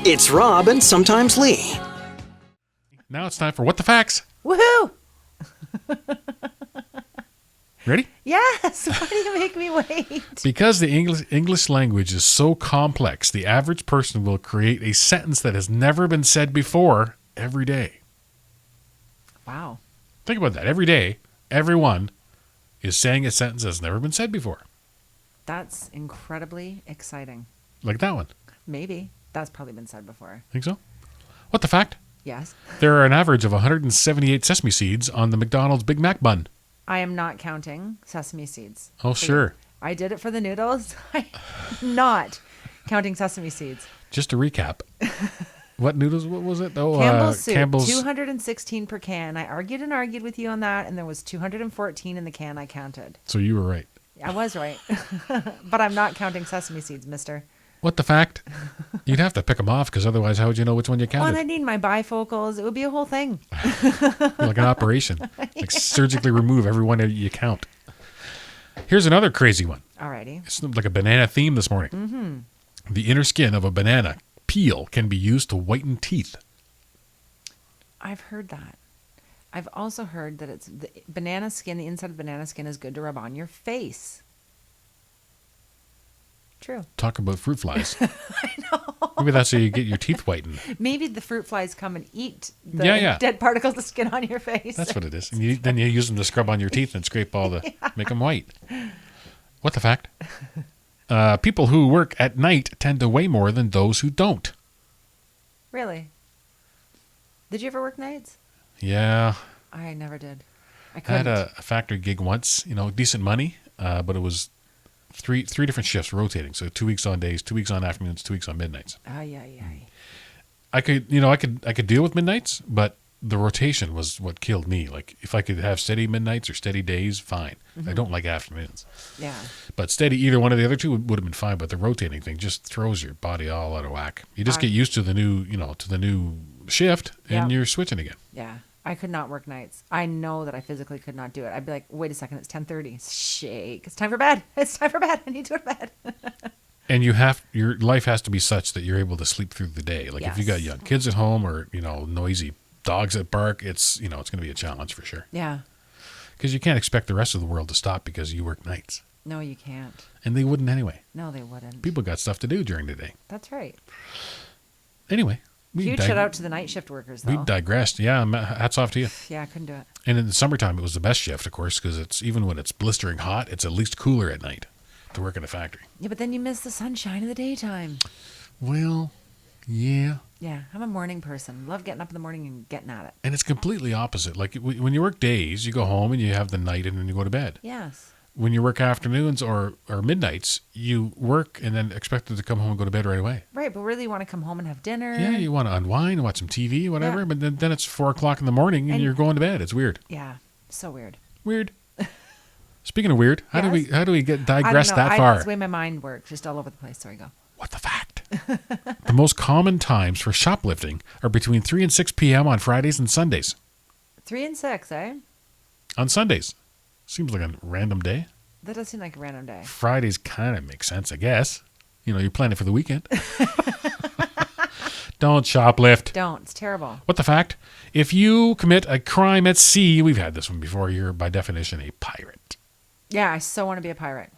It's Rob and sometimes Leigh. Now it's time for What the Facts. Woohoo! Ready? Yes. Why do you make me wait? Because the English language is so complex, the average person will create a sentence that has never been said before every day. Wow. Think about that. Every day, everyone is saying a sentence that's never been said before. That's incredibly exciting. Like that one. Maybe. That's probably been said before. Think so? What the fact? Yes. There are an average of 178 sesame seeds on the McDonald's Big Mac bun. I am not counting sesame seeds. Oh, sure. I did it for the noodles. I'm not counting sesame seeds. Just to recap. What noodles? What was it? Oh, Campbell's soup, Campbell's. 216 per can. I argued with you on that, and there was 214 in the can I counted. So you were right. I was right. But I'm not counting sesame seeds, mister. What the fact? You'd have to pick them off because otherwise how would you know which one you Oh, and counted? I need my bifocals. It would be a whole thing. Like an operation. Like surgically remove every one that you count. Here's another crazy one. Alrighty. It's like a banana theme this morning. Mm-hmm. The inner skin of a banana peel can be used to whiten teeth. I've heard that. I've also heard that it's the banana skin, the inside of the banana skin is good to rub on your face. True. Talk about fruit flies. I know. Maybe that's how you get your teeth whitened. Maybe the fruit flies come and eat the dead particles of skin on your face. That's what it is. And then you use them to scrub on your teeth and scrape all the, make them white. What the fact? People who work at night tend to weigh more than those who don't. Really? Did you ever work nights? Yeah. I never did. I I couldn't. had a factory gig once, decent money, but it was three different shifts rotating. So 2 weeks on days, 2 weeks on afternoons, 2 weeks on midnights. Ay. I could deal with midnights, but the rotation was what killed me. Like if I could have steady midnights or steady days, fine. Mm-hmm. I don't like afternoons. Yeah. But steady, either one of the other two would have been fine. But the rotating thing just throws your body all out of whack. You just get used to the new, to the new shift, and you're switching again. Yeah. I could not work nights. I know that I physically could not do it. I'd be like, wait a second, it's 10:30. Shake. It's time for bed. It's time for bed. I need to go to bed. And your life has to be such that you're able to sleep through the day. Like if you got young kids at home or, noisy dogs that bark, it's going to be a challenge for sure. Yeah. Because you can't expect the rest of the world to stop because you work nights. No, you can't. And they wouldn't anyway. No, they wouldn't. People got stuff to do during the day. That's right. Anyway. Huge shout out to the night shift workers, though. We digressed. Yeah, hats off to you. Yeah, I couldn't do it. And in the summertime, it was the best shift, of course, because it's even when it's blistering hot, it's at least cooler at night to work in a factory. Yeah, but then you miss the sunshine in the daytime. Well, yeah. Yeah, I'm a morning person. Love getting up in the morning and getting at it. And it's completely opposite. Like when you work days, you go home and you have the night and then you go to bed. Yes. When you work afternoons or midnights, you work and then expected to come home and go to bed right away. Right, but really you want to come home and have dinner. Yeah, you want to unwind, watch some TV, whatever, but then it's 4 o'clock in the morning and you're going to bed. It's weird. Yeah, so weird. Weird. Speaking of weird, how do we digress that far? That's the way my mind works, just all over the place. Sorry, go. What the fact? The most common times for shoplifting are between 3 and 6 p.m. on Fridays and Sundays. 3 and 6, eh? On Sundays. Seems like a random day. That does seem like a random day. Fridays kind of makes sense, I guess. You're planning for the weekend. Don't shoplift. Don't. It's terrible. What the fact? If you commit a crime at sea, we've had this one before, you're by definition a pirate. Yeah, I so want to be a pirate.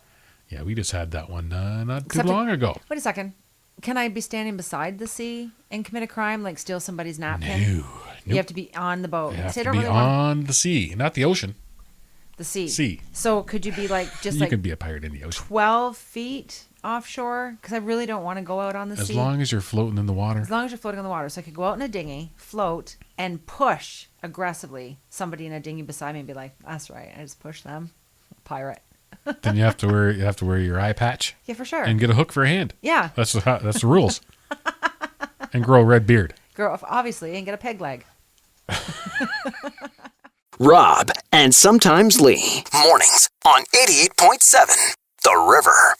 Yeah, we just had that one not too long ago. Wait a second. Can I be standing beside the sea and commit a crime, like steal somebody's napkin? No. Nope. You have to be on the boat. You have to be on the sea, not the ocean. The sea. Sea. So could you be like you could be a pirate in the ocean. 12 feet offshore? Because I really don't want to go out on the sea. As long as you're floating in the water. As long as you're floating on the water. So I could go out in a dinghy, float, and push aggressively somebody in a dinghy beside me and be like, that's right, I just pushed them. Pirate. Then you have to wear your eye patch. Yeah, for sure. And get a hook for a hand. Yeah. That's the rules. And grow a red beard. Grow, obviously, and get a peg leg. Rob and sometimes Leigh. Mornings on 88.7 The River.